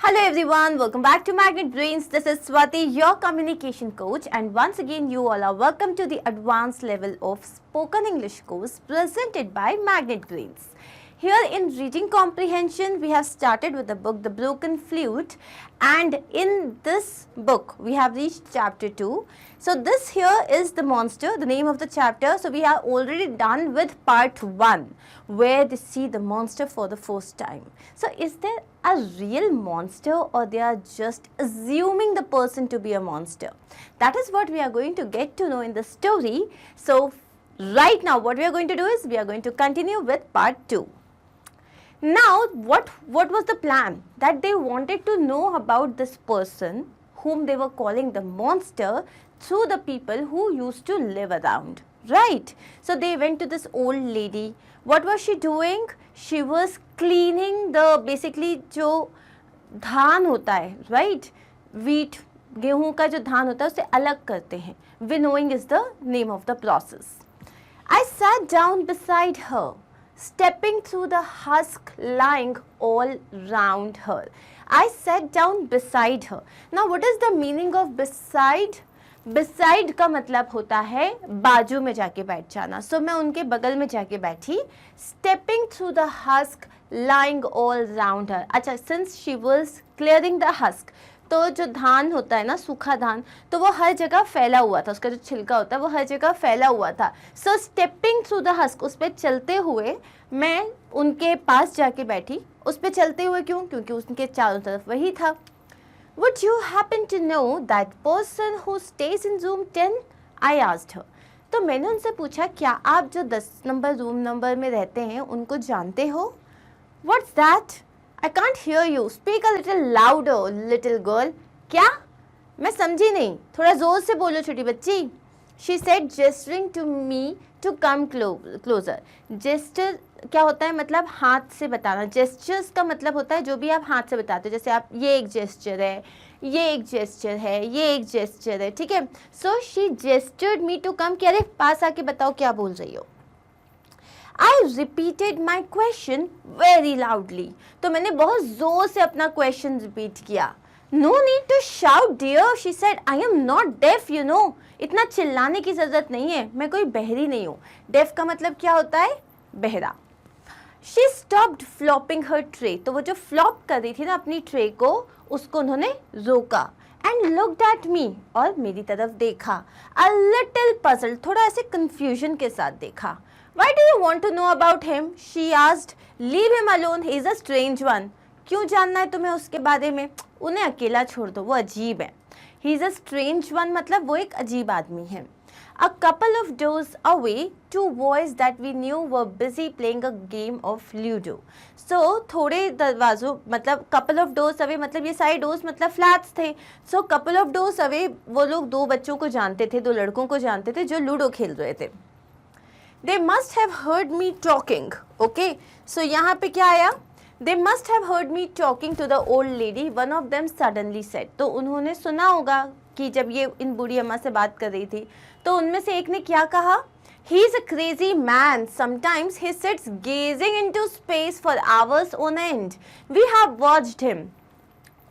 Hello everyone, welcome back to Magnet Brains. This is Swati, your communication coach, and once again you all are welcome to the advanced level of spoken English course presented by Magnet Brains. Here in reading comprehension, we have started with the book The Broken Flute, and in this book we have reached chapter 2. So this here is the monster, the name of the chapter. So we are already done with part 1 where they see the monster for the first time. So is there a real monster or they are just assuming the person to be a monster? That is what we are going to get to know in the story. So right now what we are going to do is we are going to continue with part 2. Now what was the plan? That they wanted to know about this person whom they were calling the monster through the people who used to live around, right? So they went to this old lady. What was she doing? She was cleaning the basically जो धान होता है, right? Wheat, गेहूं का जो धान होता है उसे अलग करते हैं. Winnowing is the name of the process. I sat down beside her, stepping through the husk lying all round her. I sat down beside her. Now what is the meaning of beside? Beside का मतलब होता है बाजू में जाके बैठ जाना. So मैं उनके बगल में जाके बैठी. Stepping through the husk lying all round her. अच्छा, since she was clearing the husk, तो जो धान होता है ना, सूखा धान, तो वो हर जगह फैला हुआ था. उसका जो छिलका होता है वो हर जगह फैला हुआ था. So stepping through the husk, उस पर चलते हुए मैं उनके पास जाके बैठी. उस पर चलते हुए क्यों? क्योंकि उनके चारों तरफ वही था. Would you happen to know that person who stays in room 10? I asked her. तो मैंने उनसे पूछा, क्या आप जो 10 नंबर रूम नंबर में रहते हैं उनको जानते हो? What's that? I can't hear you. Speak a little louder, little girl. क्या? मैं समझी नहीं. थोड़ा जोर से बोलो छोटी बच्ची. She said, gesturing to me to come closer. Gesture क्या होता है? मतलब हाथ से बताना. Gestures का मतलब होता है जो भी आप हाथ से बताते हो. जैसे आप ये एक gesture है, ये एक gesture है, ये एक gesture है, ठीक है? So she gestured me to come. कि अरे पास आके बताओ क्या बोल रही हो. I repeated my question very loudly. तो मैंने बहुत जोर से अपना question repeat किया. No need to shout, dear. She said, I am not deaf, you know. इतना चिल्लाने की जरूरत नहीं है. मैं कोई बहरी नहीं हूँ. Deaf का मतलब क्या होता है? बहरा. She stopped flopping her tray. तो वो जो flop कर रही थी ना अपनी tray को, उसको उन्होंने रोका. And looked at me. और मेरी तरफ देखा. A little puzzled. थोड़ा ऐसे confusion के साथ देखा. Why do you want to know about him? She asked. Leave him alone. He is a strange one. क्यों जानना है तुम्हें उसके बारे में? उन्हें अकेला छोड़ दो, वो अजीब है. He is a strange one मतलब वो एक अजीब आदमी है. A couple of doors away, two boys that we knew were busy playing a game of Ludo. So थोड़े दरवाजों मतलब couple of doors away मतलब ये सारे doors मतलब flats थे. So couple of doors away वो लोग दो बच्चों को जानते थे, दो लड़कों को जानते थे जो लूडो खेल रहे थे. They must have heard me talking. Okay, so यहाँ पे क्या आया? They must have heard me talking to the old lady. One of them suddenly said. तो उन्होंने सुना होगा कि जब ये इन बूढ़ी अम्मा से बात कर रही थी तो उनमें से एक ने क्या कहा? He is a crazy man. Sometimes he sits gazing into space for hours on end. We have watched him.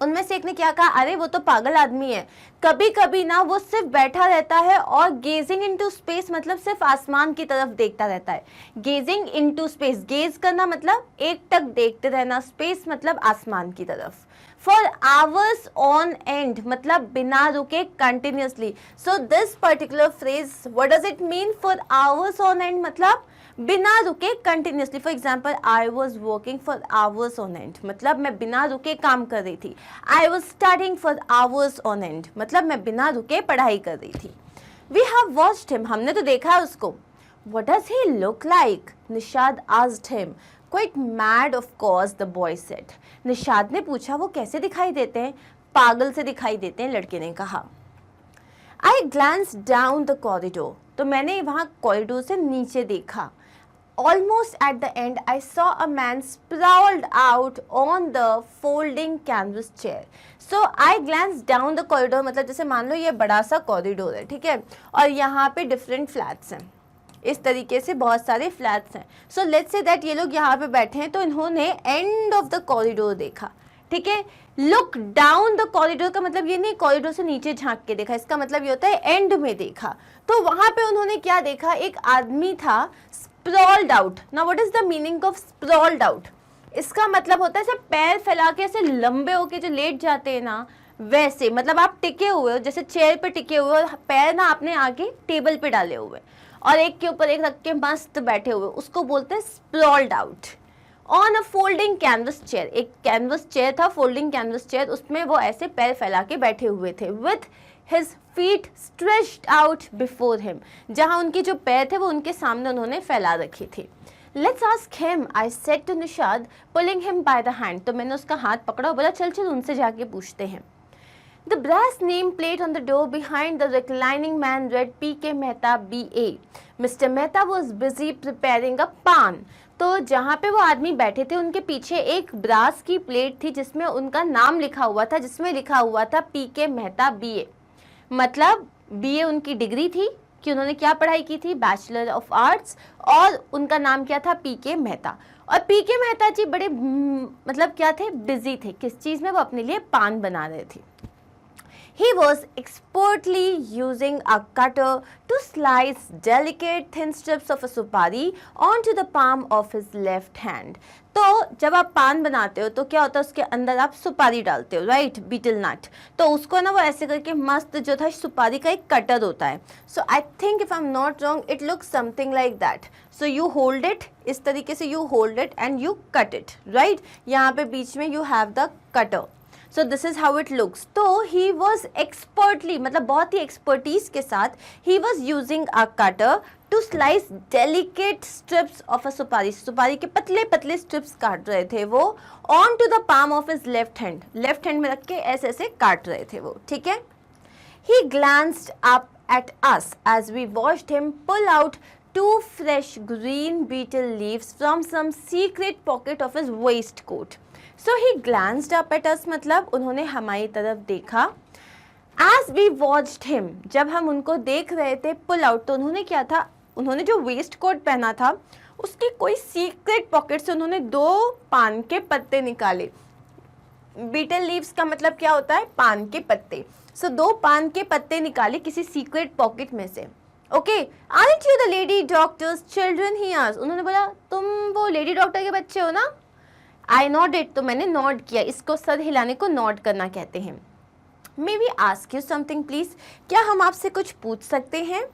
उनमें से एक ने क्या कहा? अरे वो तो पागल आदमी है. कभी कभी ना वो सिर्फ बैठा रहता है और गेजिंग इनटू स्पेस मतलब सिर्फ आसमान की तरफ देखता रहता है. गेजिंग इनटू स्पेस, गेज करना मतलब एक टक देखते रहना, स्पेस मतलब आसमान की तरफ. फॉर आवर्स ऑन एंड मतलब बिना रुके continuously. So this particular phrase what does it mean? For hours on and मतलब बिना रुके continuously. For example, I was working for hours on and मतलब मैं बिना रुके काम कर रही थी. I was studying for hours on and मतलब मैं बिना रुके पढ़ाई कर रही थी. वी हैव वॉच्ड हिम हमने तो देखा है उसको. What does he look like? Nishad asked him. Quite mad of course the boy said. Nishad ने पूछा वो कैसे दिखाई देते हैं? पागल से दिखाई देते हैं, लड़के ने कहा. आई ग्लैंस डाउन द कॉरिडोर. तो मैंने वहाँ कॉरिडोर से नीचे देखा. Almost at the end, I saw a man sprawled out on the folding canvas chair. So I glanced down the corridor मतलब जैसे मान लो ये बड़ा सा कॉरिडोर है, ठीक है, और यहाँ पे डिफरेंट फ्लैट्स हैं. इस तरीके से बहुत सारे फ्लैट्स हैं. सो लेट्स से दैट ये लोग यहाँ पे बैठे हैं तो इन्होंने एंड ऑफ द कॉरिडोर देखा. ठीक है। लुक डाउन द कॉरिडोर का मतलब ये नहीं कॉरिडोर से नीचे झांक के देखा, इसका मतलब ये होता है एंड में देखा। तो वहां पे उन्होंने क्या देखा, एक आदमी था sprawled out. Now what is the meaning of sprawled out? इसका मतलब होता है ऐसे पैर फैला के ऐसे लंबे होके जो लेट जाते हैं ना, वैसे मतलब आप टिके हुए हो, जैसे चेयर पे टिके हुए हो, पैर ना आपने आगे टेबल पे डाले हुए और एक के ऊपर एक रख के मस्त बैठे हुए, उसको बोलते हैं sprawled out. On a folding canvas chair, एक कैनवस चेयर था, फोल्डिंग कैनवस चेयर, उसमें वो ऐसे पैर फैला के बैठे हुए थे। With his feet stretched out before him, जहां उनके जो पैर थे वो उनके सामने उन्होंने फैला रखे थे। Let's ask him, I said to Nishad pulling him by the hand, तो मैंने उसका हाथ पकड़ा और बोला चल चल उनसे जाके पूछते हैं। The brass name plate on the door behind the reclining man read P.K. Mehta B.A. Mr. Mehta was busy preparing a pan. तो जहाँ पे वो आदमी बैठे थे उनके पीछे एक ब्रास की प्लेट थी जिसमें उनका नाम लिखा हुआ था, जिसमें लिखा हुआ था पीके मेहता बीए। मतलब बीए उनकी डिग्री थी कि उन्होंने क्या पढ़ाई की थी, बैचलर ऑफ आर्ट्स, और उनका नाम क्या था, पीके मेहता। और पीके मेहता जी बड़े मतलब क्या थे, बिजी थे। किस चीज़ में? वो अपने लिए पान बना रहे थे। He was expertly using a cutter to slice delicate thin strips of a supari onto the palm of his left hand. तो जब आप पान बनाते हो तो क्या होता है, उसके अंदर आप सुपारी डालते हो, राइट, बीटल नट। तो उसको ना वो ऐसे करके मस्त जो था सुपारी का एक कटर होता है। So I think if I am not wrong it looks something like that. So you hold it, इस तरीके से you hold it and you cut it, right. यहाँ पे बीच में you have the cutter. So this is how it looks. तो he was expertly, मतलब बहुत ही एक्सपर्टीज के साथ, he was using a cutter to slice delicate strips of a supari, सुपारी के पतले पतले स्ट्रिप्स काट रहे थे वो, on to the palm of his left hand, left hand में रख के ऐसे ऐसे काट रहे थे वो, ठीक है। He glanced up at us as we watched him pull out two fresh green beetle leaves from some secret pocket of his waistcoat. So he glanced up at us, मतलब उन्होंने हमारी तरफ देखा। As we watched him, जब हम उनको देख रहे थे, pull out, तो उन्होंने क्या था, उन्होंने जो वेस्ट कोट पहना था उसकी कोई सीक्रेट पॉकेट से उन्होंने 2 पान के पत्ते निकाले। बीटल लीव्स का मतलब क्या होता है, पान के पत्ते। सो 2 पान के पत्ते निकाले किसी सीक्रेट पॉकेट में से। Okay, aren't you the lady doctors children, he asked, उन्होंने बोला तुम वो लेडी डॉक्टर के बच्चे हो ना। आई नॉडेड, तो मैंने नॉड किया, इसको सर हिलाने को नॉड करना कहते हैं। May we ask you something please, क्या हम आपसे कुछ पूछ सकते हैं?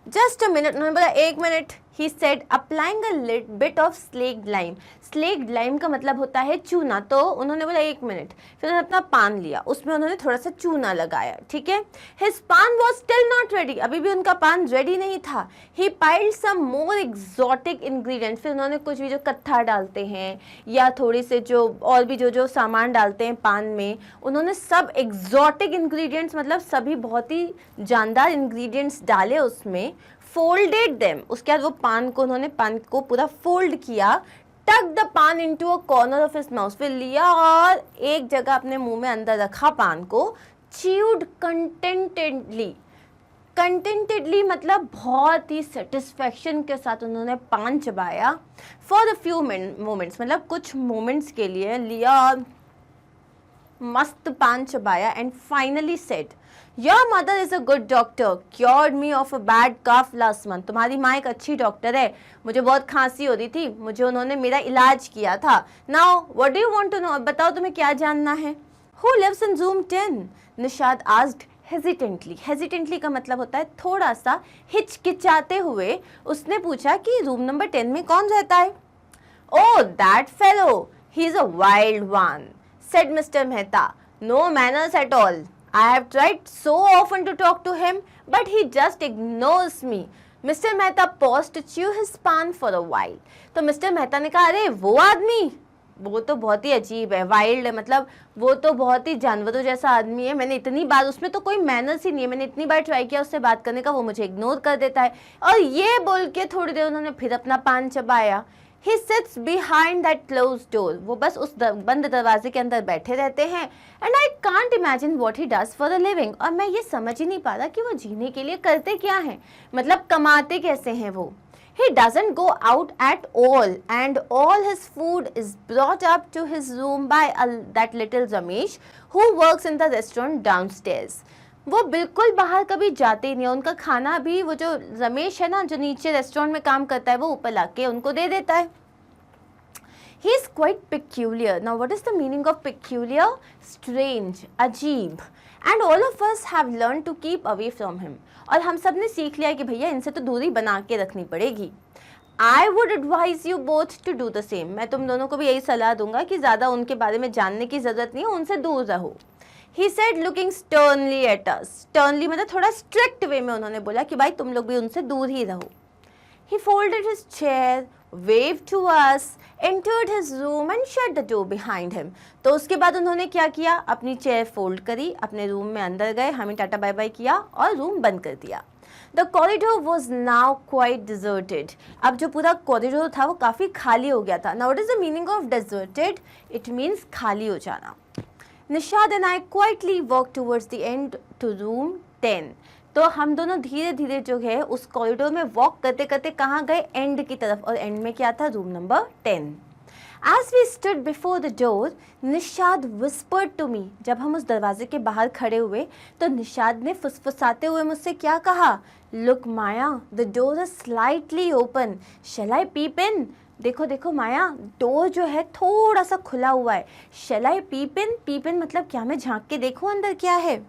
जस्ट अ मिनट, उन्होंने बोला 1 minute. He said applying a bit of slaked lime, slaked lime का मतलब होता है चूना। तो उन्होंने बोला 1 मिनट, फिर उन्होंने अपना पान लिया, उसमें उन्होंने थोड़ा सा चूना लगाया, ठीक है। हिज पान वॉज स्टिल नॉट रेडी, अभी भी उनका पान रेडी नहीं था। ही पाइल्ड सम मोर एग्जॉटिक इंग्रेडिएंट्स, फिर उन्होंने कुछ भी जो कत्था डालते हैं या थोड़ी से जो और भी जो सामान डालते हैं पान में, उन्होंने सब एग्जॉटिक इंग्रेडिएंट्स, मतलब सभी बहुत ही जानदार इंग्रेडिएंट्स डाले उसमें। फोल्डेड देम, उसके बाद वो पान को पूरा फोल्ड किया। टक द पान into a corner of his mouth, फिर लिया और एक जगह अपने मुंह में अंदर रखा पान को। च्यूड कंटेंटेडली, कंटेंटेडली मतलब बहुत ही सेटिस्फैक्शन के साथ उन्होंने पान चबाया। फॉर अ फ्यू मोमेंट्स, मतलब कुछ मोमेंट्स के लिए लिया और मस्त पान चबाया। And finally said, your mother is a good doctor, cured me of a bad cough last month, तुम्हारी माँ एक अच्छी डॉक्टर है, मुझे बहुत खांसी हो रही थी, मुझे उन्होंने मेरा इलाज किया था। Now what do you want to know, बताओ तुम्हें क्या जानना है। Who lives in room 10, Nishad asked hesitantly. Hesitantly का मतलब होता है थोड़ा सा हिचकिचाते हुए उसने पूछा कि रूम नंबर 10 में कौन रहता है। Oh that fellow, he is a wild one, said Mr. Mehta. No manners at all. I have tried so often to talk to him, but he just ignores me. Mr. Mehta paused to chew his pan for a while. तो Mr. Mehta ने कहा, अरे वो आदमी, वो तो बहुत ही अजीब है, वाइल्ड है, मतलब वो तो बहुत ही जानवरों जैसा आदमी है। मैंने इतनी बार, उसमें तो कोई मैनर्स ही नहीं है, मैंने इतनी बार ट्राई किया उससे बात करने का, वो मुझे इग्नोर कर देता है। और ये बोल के थोड़ी देर उन्होंने फिर अपना पान चबाया। He sits behind that closed door. वो बस उस बंद दरवाजे के अंदर बैठे रहते हैं। And I can't imagine what he does for a living. और मैं ये समझ ही नहीं पा रहा कि वो जीने के लिए करते क्या हैं, मतलब कमाते कैसे हैं वो। He doesn't go out at all and all his food is brought up to his room by that little Ramesh who works in the restaurant downstairs. वो बिल्कुल बाहर कभी जाते ही नहीं है, उनका खाना भी वो जो रमेश है ना जो नीचे रेस्टोरेंट में काम करता है वो ऊपर लाके उनको दे देता है. He is quite peculiar. Now what is the meaning of peculiar? Strange, अजीब. And all of us have learned to keep away from him. और हम सब ने सीख लिया कि भैया इनसे तो दूरी बना के रखनी पड़ेगी. I would advise you both to do the same. मैं तुम दोनों को भी यही सलाह दूंगा कि ज़्यादा उनके बारे में जानने की ज़रूरत नहीं है, उनसे दूर रहो. He said looking sternly at us. Sternly मतलब थोड़ा strict way में उन्होंने बोला कि भाई तुम लोग भी उनसे दूर ही रहो. He folded his chair, waved to us, entered his room and shut the door behind him. तो उसके बाद उन्होंने क्या किया, अपनी चेयर फोल्ड करी, अपने रूम में अंदर गए, हमें टाटा बाय बाय किया और रूम बंद कर दिया. The corridor was now quite deserted. अब जो पूरा कॉरिडोर था वो काफ़ी खाली हो गया था. Now what is the meaning of deserted? It means खाली हो जाना. Nishad and I quietly walked towards the end to room 10. तो हम दोनों धीरे धीरे जो है उस कॉरिडोर में वॉक करते करते कहाँ गए, एंड की तरफ. और एंड में क्या था, room number 10. As we stood before the door, Nishad whispered to me. जब हम उस दरवाजे के बाहर खड़े हुए तो निशाद ने फुसफुसाते हुए मुझसे क्या कहा, Look Maya, the door is slightly open. Shall I peep in? देखो देखो माया, डोर जो है थोड़ा सा खुला हुआ है. Shall I peep in? Peep in मतलब क्या मैं झांक के देखूं अंदर क्या है.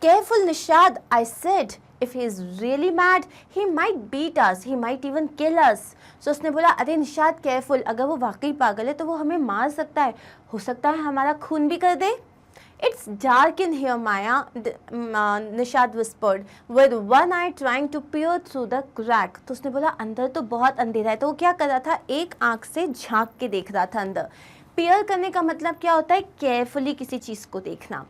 Careful Nishad, I said. If he is really mad, he might beat us. He might even kill us. So उसने बोला अरे निशाद केयरफुल, अगर वो वाकई पागल है तो वो हमें मार सकता है, हो सकता है हमारा खून भी कर दे. It's dark in here, Maya, Nishad whispered, with one eye trying to peer through the crack. तो उसने बोला अंदर तो बहुत अंधेरा है. तो वो क्या कर रहा था, एक आंख से झांक के देख रहा था अंदर. पेयर करने का मतलब क्या होता है, केयरफुली किसी चीज़ को देखना.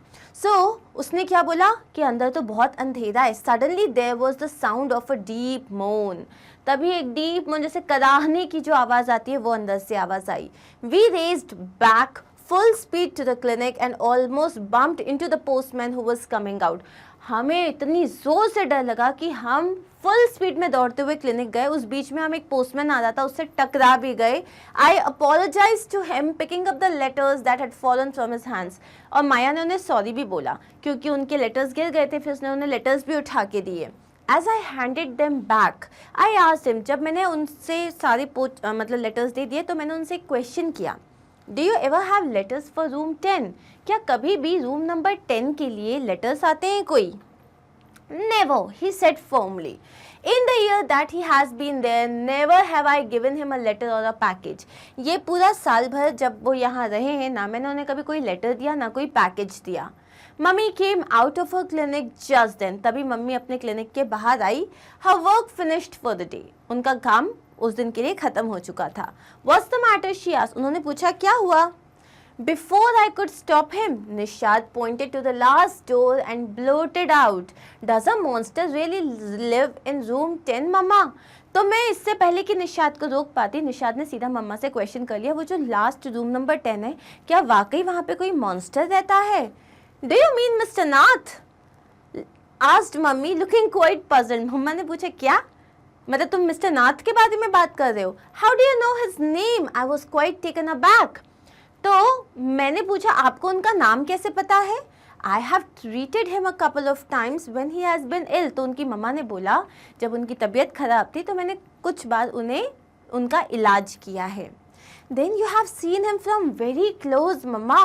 उसने क्या बोला कि अंदर तो बहुत अंधेरा है. Suddenly there was the sound of a deep moan. तभी एक डीप मोन जैसे कराहने की जो आवाज़ आती है वो अंदर से आवाज़ आई. We raced back full speed to the clinic and almost bumped into the postman who was coming out. हमें इतनी ज़ोर से डर लगा कि हम फुल स्पीड में दौड़ते हुए क्लिनिक गए. उस बीच में हम एक पोस्टमैन आ रहा था, उससे टकरा भी गए. I apologised to him picking up the letters that had fallen from his hands. और माया ने उन्हें सॉरी भी बोला क्योंकि उनके लेटर्स गिर गए थे. फिर उसने उन्हें लेटर्स भी उठा के दिए. As I handed them back, I asked him. जब मैंने उनसे सारे मतलब लेटर्स दे दिए तो मैंने उनसे एक क्वेश्चन किया. Do you ever have letters for room 10? क्या कभी भी रूम नंबर 10 के लिए लेटर्स आते हैं कोई? Never, he said firmly. In the year that he has been there, never have I given him a letter or a package. ये पूरा साल भर जब वो यहाँ रहे हैं ना मैंने उन्हें कभी कोई लेटर दिया ना कोई पैकेज दिया. Mummy came out of her clinic just then. तभी मम्मी अपने क्लिनिक के बाहर आई. Her work finished for the day. उनका काम उस दिन के लिए ख़त्म हो चुका था. What's the matter? she asked. उन्होंने पूछा क्या हुआ. Before I could stop him, Nishad pointed to the last door and blurted out, Does a monster really live in room 10, मम्मा? तो मैं इससे पहले कि निशाद को रोक पाती, निशाद ने सीधा मम्मा से क्वेश्चन कर लिया, वो जो लास्ट रूम नंबर 10 है, क्या वाकई वहाँ पे कोई मॉन्स्टर रहता है? Do you mean Mr. Nath? asked mummy looking quite puzzled. मम्मा ने पूछा क्या, मतलब तुम मिस्टर नाथ के बारे में बात कर रहे हो? How do you know his name? I was quite taken aback. तो मैंने पूछा आपको उनका नाम कैसे पता है? I have treated him a couple of times when he has been ill. तो उनकी मम्मा ने बोला जब उनकी तबीयत खराब थी तो मैंने कुछ बार उन्हें उनका इलाज किया है. Then you have seen him from very close, mamma.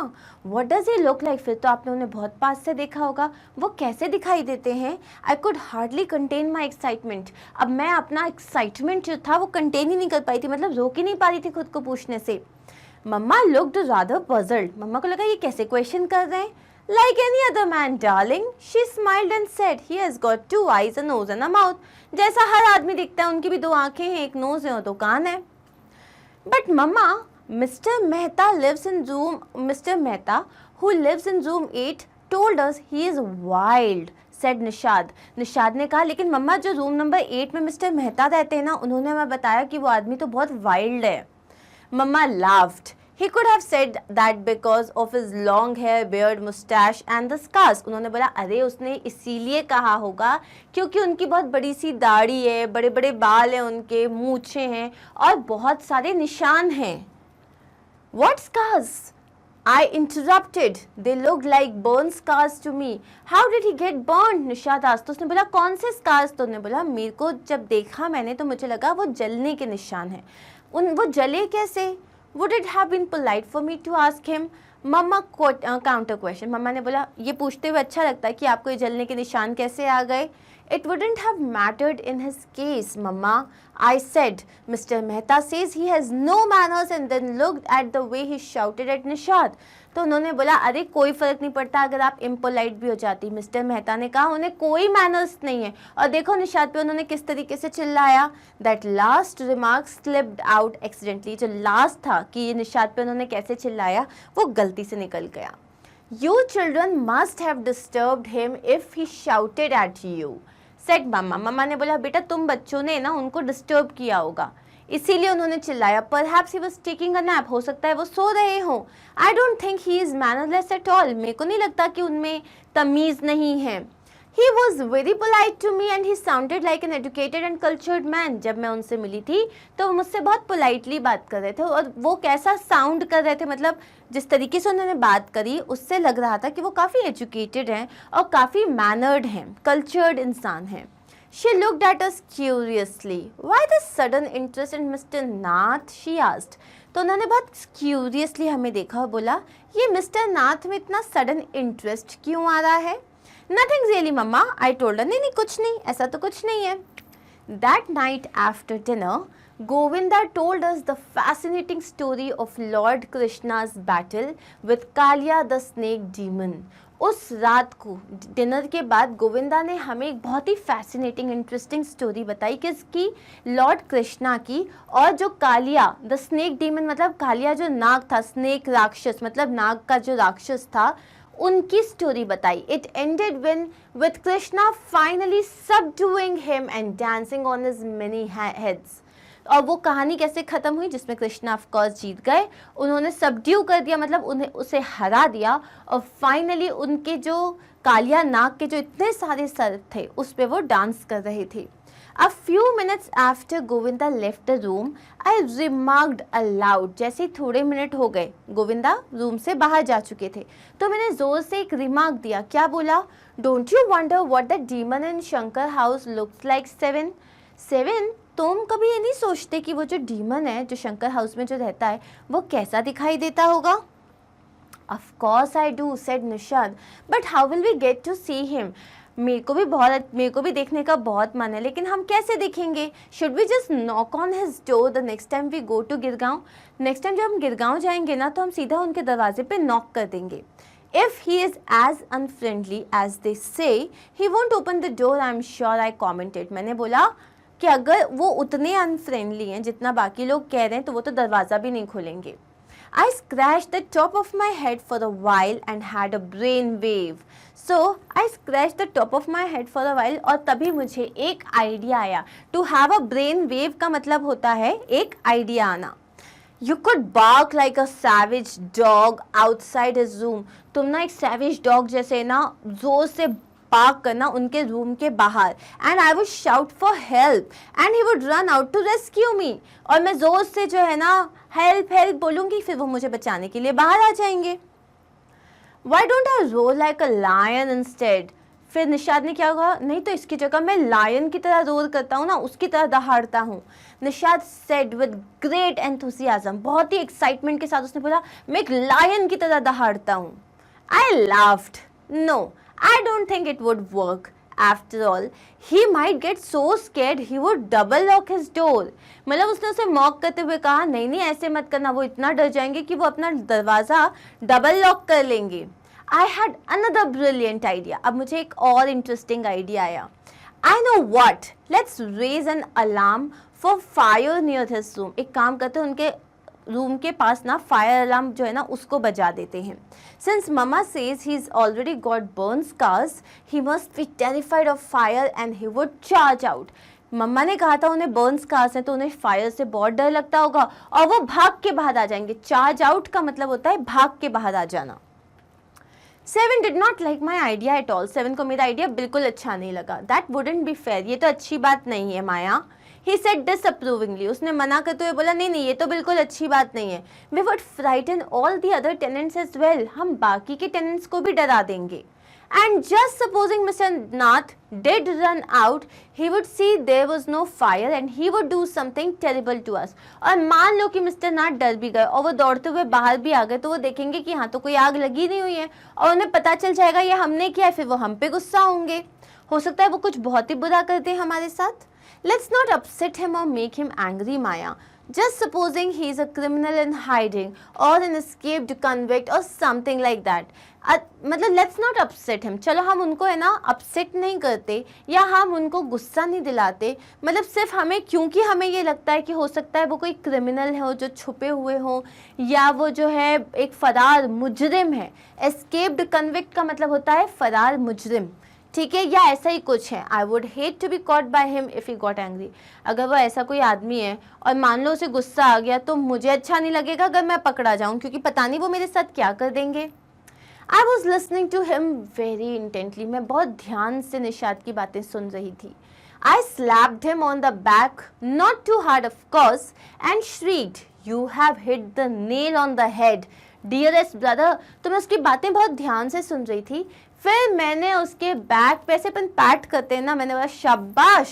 What does he look like? फिर तो आपने उन्हें बहुत पास से देखा होगा. वो कैसे दिखाई देते हैं? I could hardly contain my excitement. अब मैं अपना excitement जो था वो contain ही नहीं कर पाई थी, मतलब रोक ही नहीं पा रही थी खुद को पूछने से. मम्मा looked rather puzzled. मम्मा को लगा ये कैसे क्वेश्चन कर रहे हैं. Like any other man, darling. She smiled and said, he has got 2 eyes, a nose and a mouth. जैसा हर आदमी दिखता है, उनकी भी 2 आंखें हैं, एक नोज है और 2 कान है. But Mama, Mr. Mehta who lives in room 8 told us he is wild, said Nishad. Nishad ने कहा लेकिन मम्मा जो रूम नंबर 8 में मिस्टर मेहता रहते हैं ना, उन्होंने हमें बताया कि वो आदमी तो बहुत वाइल्ड है. मम्मा laughed. He could have said that because of his long hair, beard, mustache and the scars. उन्होंने बोला अरे उसने इसीलिए कहा होगा क्योंकि उनकी बहुत बड़ी सी दाढ़ी है, बड़े बड़े बाल हैं उनके, मूछें हैं और बहुत सारे निशान हैं. What scars? I interrupted. They looked like burn scars to me. How did he get burned? Nishad asked. तो उसने बोला कौन से scars? तो उसने बोला मेरे को जब देखा मैंने तो मुझे लगा वो जलने के निशान हैं. वो जले कैसे? Would it have been polite for me to ask him? Mamma counter question. Mamma ने बोला ये पूछते हुए अच्छा लगता है कि आपको ये जलने के निशान कैसे आ गए. It wouldn't have mattered in his case, Mama. I said, Mr. Mehta says he has no manners and then looked at the way he shouted at Nishad. तो उन्होंने बोला अरे कोई फ़र्क नहीं पड़ता अगर आप इम्पोलाइट भी हो जाती. मिस्टर मेहता ने कहा उन्हें कोई मैनर्स नहीं है और देखो निशाद पे उन्होंने किस तरीके से चिल्लाया. That last remark slipped out accidentally. जो लास्ट था कि ये निशाद पे उन्होंने कैसे चिल्लाया वो गलती से निकल गया. You children must have disturbed him if he shouted at you, said mamma. Mamma ने बोला बेटा तुम बच्चों ने ना उनको डिस्टर्ब किया होगा इसीलिए उन्होंने चिल्लाया. Perhaps he was taking a nap. हो सकता है वो सो रहे हो. I don't think he is mannerless at all. मेरे को नहीं लगता कि उनमें तमीज़ नहीं है. He was very polite to me and he sounded like an educated and cultured man. जब मैं उनसे मिली थी तो वो मुझसे बहुत पोलाइटली बात कर रहे थे और वो कैसा साउंड कर रहे थे मतलब जिस तरीके से उन्होंने बात करी उससे लग रहा था कि वो काफ़ी एजुकेटेड हैं और काफ़ी मैनर्ड हैं, कल्चर्ड इंसान हैं. She looked at us curiously. Why this sudden interest in Mr. Nath? She asked. तो उन्होंने बहुत curiously हमें देखा और बोला ये मिस्टर नाथ में इतना सडन इंटरेस्ट क्यों आ रहा है. Nothing really, Mama. I told her. नहीं कुछ नहीं, ऐसा तो कुछ नहीं है. That night after dinner, Govinda told us the fascinating story of Lord Krishna's battle with Kalia the snake demon. उस रात को डिनर के बाद गोविंदा ने हमें एक बहुत ही फैसिनेटिंग इंटरेस्टिंग स्टोरी बताई किसकी, लॉर्ड कृष्णा की और जो कालिया द स्नेक डीमन मतलब कालिया जो नाग था, स्नेक राक्षस मतलब नाग का जो राक्षस था, उनकी स्टोरी बताई. It ended when with Krishna finally subduing him and dancing on his many heads. और वो कहानी कैसे ख़त्म हुई जिसमें कृष्णा ऑफ कोर्स जीत गए. उन्होंने सबड्यू कर दिया मतलब उसे हरा दिया और फाइनली उनके जो कालिया नाग के जो इतने सारे सर थे उस पर वो डांस कर रहे थे. A few minutes after Govinda left the room, I remarked aloud. जैसे ही थोड़े मिनट हो गए गोविंदा रूम से बाहर जा चुके थे तो मैंने ज़ोर से एक रिमार्क दिया. क्या बोला? Don't you wonder what that demon in Shankar house looks like? Seven? तुम कभी ये नहीं सोचते कि वो जो डीमन है जो शंकर हाउस में जो रहता है वो कैसा दिखाई देता होगा? Of course I do, said Nishad. But how will we get to see him? मेरे को भी देखने का बहुत मन है लेकिन हम कैसे देखेंगे? Should we just knock on his door the next time we go to Girgaon? Next time जब हम गिरगांव जाएंगे ना तो हम सीधा उनके दरवाजे पे नॉक कर देंगे. If he is as unfriendly as they say, he won't open the door, I'm sure, I commented. मैंने बोला कि अगर वो उतने अनफ्रेंडली हैं जितना बाकी लोग कह रहे हैं तो वो तो दरवाज़ा भी नहीं खोलेंगे. I scratched the top of my head for a while and had a brain wave. So I scratched the top of my head for a while और तभी मुझे एक आइडिया आया. To have a brain wave का मतलब होता है एक आइडिया आना. You could bark like a savage dog outside his room. तुम ना एक savage dog जैसे ना जोर से पार्क करना उनके रूम के बाहर. And I would shout for help and he would run out to rescue me. और मैं जोर से जो है ना हेल्प हेल्प बोलूँगी फिर वो मुझे बचाने के लिए बाहर आ जाएंगे. Why don't I roar like a lion instead? फिर निशाद ने क्या कहा, नहीं तो इसकी जगह मैं लायन की तरह रोर करता हूँ ना, उसकी तरह दहाड़ता हूँ. Nishad said with great enthusiasm, बहुत ही एक्साइटमेंट के साथ उसने बोला मैं एक लायन की तरह दहाड़ता हूँ. I laughed. No, I don't think it would work. After all, he might get so scared he would double lock his door. मतलब उसने उसे मॉक करते हुए कहा नहीं नहीं ऐसे मत करना, वो इतना डर जाएंगे कि वो अपना दरवाज़ा डबल लॉक कर लेंगे. I had another brilliant idea. अब मुझे एक और इंटरेस्टिंग आइडिया आया. I know what. Let's raise an alarm for fire near his room. एक काम करते हैं उनके रूम के पास ना फायर अलार्म जो है ना उसको बजा देते हैं. Since Mama says he's already got burn scars, he must be terrified of fire and he would charge out. मम्मा ने कहा था उन्हें बर्न स्कार्स हैं तो उन्हें फायर से बहुत डर लगता होगा और वो भाग के बाहर आ जाएंगे। चार्ज आउट का मतलब होता है भाग के बाहर आ जाना। 7 did not like my idea at all. 7 को मेरा आइडिया बिल्कुल अच्छा नहीं लगा। That wouldn't be fair. ये तो अच्छी बात नहीं है माया। He said disapprovingly. उसने मना करते हुए बोला नहीं नहीं ये तो बिल्कुल अच्छी बात नहीं है। We would frighten all the other tenants as well. हम बाकी के tenants को भी डरा देंगे। And just supposing Mr. Nath did run out, he would see there was no fire and he would do something terrible to us. और मान लो कि मिस्टर नाथ डर भी गए और वो दौड़ते हुए बाहर भी आ गए तो वो देखेंगे कि हाँ तो कोई आग लगी नहीं हुई है और उन्हें पता चल जाएगा ये हमने किया है, फिर वो हम पे गुस्सा होंगे। हो सकता है वो कुछ बहुत ही बुरा करते हैं हमारे साथ। Let's not upset him or make him angry, Maya. Just supposing he is a criminal in hiding or an escaped convict or something like that. मतलब let's not upset him. चलो हम उनको है ना upset नहीं करते या हम उनको गुस्सा नहीं दिलाते, मतलब सिर्फ हमें क्योंकि हमें ये लगता है कि हो सकता है वो कोई क्रिमिनल है जो छुपे हुए हो या वो जो है एक फरार मुजरिम है। एस्केप्ड कन्विक्ट का मतलब होता है फरार मुजरिम, ठीक है, या ऐसा ही कुछ है। I would hate to be caught by him if he got angry. अगर वो ऐसा कोई आदमी है और मान लो उसे गुस्सा आ गया तो मुझे अच्छा नहीं लगेगा अगर मैं पकड़ा जाऊं, क्योंकि पता नहीं वो मेरे साथ क्या कर देंगे। I was listening to him very intently. मैं बहुत ध्यान से निशाद की बातें सुन रही थी। I slapped him on the back, not too hard of course, and shrieked, you have hit the nail on the head dearest brother. तो मैं उसकी बातें बहुत ध्यान से सुन रही थी। फिर मैंने उसके बैक पे से अपन पैट करते हैं ना, मैंने बोला शाबाश,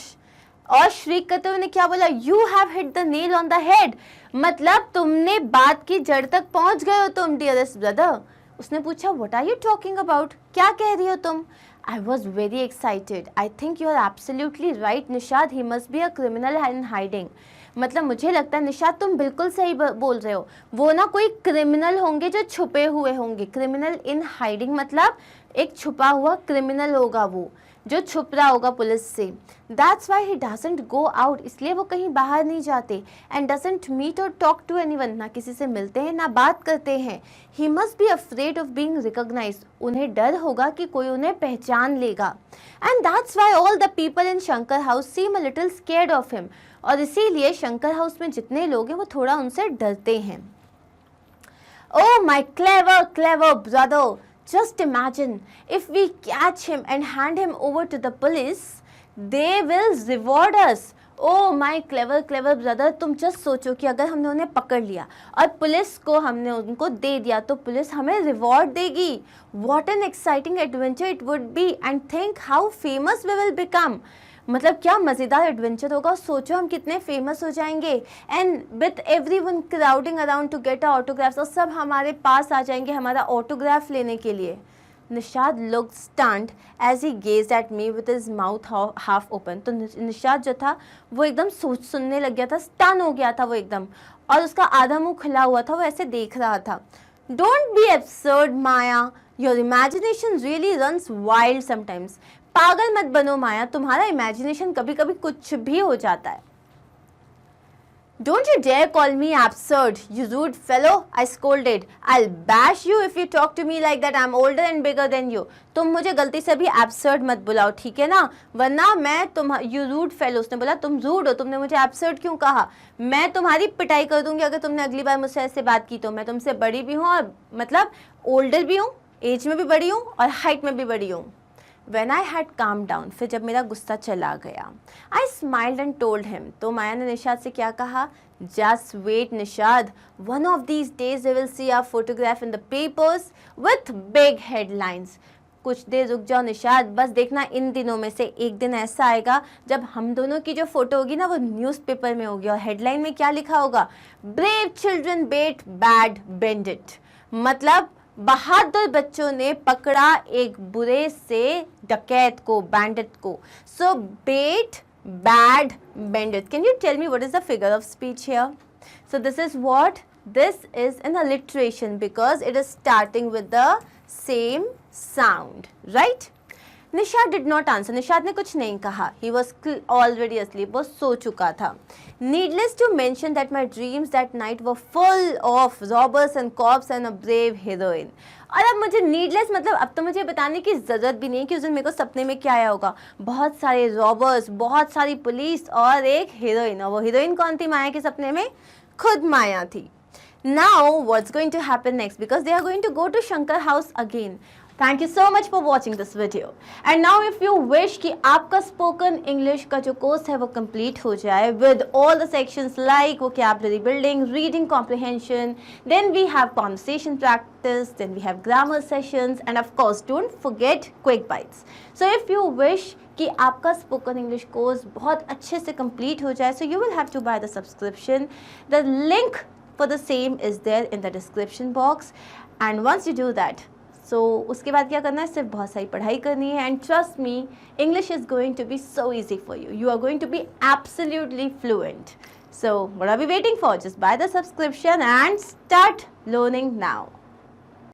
और श्रीक करते हुए क्या बोला, you have hit the nail on the head, मतलब तुमने बात की जड़ तक पहुंच गए हो तुम डियरेस्ट ब्रदर। उसने पूछा what are you talking about, क्या कह रही हो तुम। I was very excited. I think you are absolutely right Nishad, he must be a criminal in hiding. मतलब मुझे लगता है निशाद तुम बिल्कुल सही बोल रहे हो, वो ना कोई क्रिमिनल होंगे जो छुपे हुए होंगे। क्रिमिनल इन हाइडिंग मतलब एक छुपा हुआ क्रिमिनल होगा वो जो छुप रहा होगा पुलिस से। That's why he doesn't go out, इसलिए वो कहीं बाहर नहीं जाते। And doesn't meet or talk to anyone, ना किसी से मिलते हैं ना बात करते हैं। He must be afraid of being recognised, उन्हें डर होगा कि कोई उन्हें पहचान लेगा। And that's why all the people in Shankar house seem a little scared of him, और इसीलिए शंकर हाउस में जितने लोग हैं वो थोड़ा उनसे डरते हैं। Oh my clever brother, just imagine if we catch him and hand him over to the police, they will reward us. Oh my clever brother, तुम just सोचो कि अगर हमने उन्हें पकड़ लिया और पुलिस को हमने उनको दे दिया तो पुलिस हमें रिवॉर्ड देगी। What an exciting adventure it would be, and think how famous we will become. मतलब क्या मज़ेदार एडवेंचर होगा, सोचो हम कितने फेमस हो जाएंगे। And with everyone crowding around to get autographs, और सब हमारे पास आ जाएंगे हमारा ऑटोग्राफ लेने के लिए। Nishad looked stunned as he gazed at me with his mouth half open. तो निशाद जो था वो एकदम सुनने लग गया था, स्टन हो गया था वो एकदम, और उसका आधा मुंह खुला हुआ था, वो ऐसे देख रहा था। Don't be absurd Maya, your imagination really runs wild sometimes. पागल मत बनो माया, तुम्हारा इमेजिनेशन कभी कभी कुछ भी हो जाता है। Don't you dare call me absurd, you rude fellow, I scolded. I'll bash you if you talk to me like that. I'm older and bigger than you. तुम मुझे गलती से भी absurd मत बुलाओ, ठीक है ना, वरना मैं you rude fellow, उसने बोला तुम rude हो, तुमने मुझे absurd क्यों कहा, मैं तुम्हारी पिटाई कर दूंगी अगर तुमने अगली बार मुझसे ऐसे बात की तो। मैं तुमसे बड़ी भी हूँ और मतलब ओल्डर भी हूँ, एज में भी बड़ी हूँ और हाइट में भी बड़ी हूँ। When I had calmed down, फिर जब मेरा गुस्सा चला गया, I smiled and told him, तो माया ने निशाद से क्या कहा, Just wait Nishad, one of these days we will see our photograph in the papers with big headlines. कुछ देर रुक जाओ निशाद, बस देखना इन दिनों में से एक दिन ऐसा आएगा जब हम दोनों की जो फोटो होगी ना वो न्यूज़पेपर में होगी, और हेडलाइन में क्या लिखा होगा, Brave children beat bad bandit, मतलब बहादुर बच्चों ने पकड़ा एक बुरे से डकैत को, बैंडिट को। सो बेट bad bandit. Can you tell me what is the figure of speech here? So this is what? This is an alliteration because it is starting with the same sound, right? Nishad did not answer, Nishad ने कुछ नहीं कहा. He was already asleep, वो सो चुका था. Needless to mention that my dreams that night were full of robbers and cops and a brave heroine. और अब मुझे नीडलेस मतलब अब तो मुझे बताने की ज़रूरत भी नहीं कि उस दिन मेरे को सपने में क्या आया होगा. बहुत सारे रॉबर्स, बहुत सारी पुलिस और एक हीरोइन. और वो हीरोइन कौन थी माया के सपने में? खुद माया थी. Now what's going to happen next, because they are going to go to Shankar house again. Thank you so much for watching this video. And now if you wish कि आपका spoken English का जो course है वो complete हो जाए with all the sections like vocabulary building, reading comprehension, then we have conversation practice, then we have grammar sessions, and of course don't forget quick bites. So if you wish कि आपका spoken English course बहुत अच्छे से complete हो जाए, so you will have to buy the subscription. The link for the same is there in the description box, and once you do that, so उसके बाद क्या करना है? सिर्फ बहुत सारी पढ़ाई करनी है, and trust me, English is going to be so easy for you. You are going to be absolutely fluent. So what are we waiting for? Just buy the subscription and start learning now.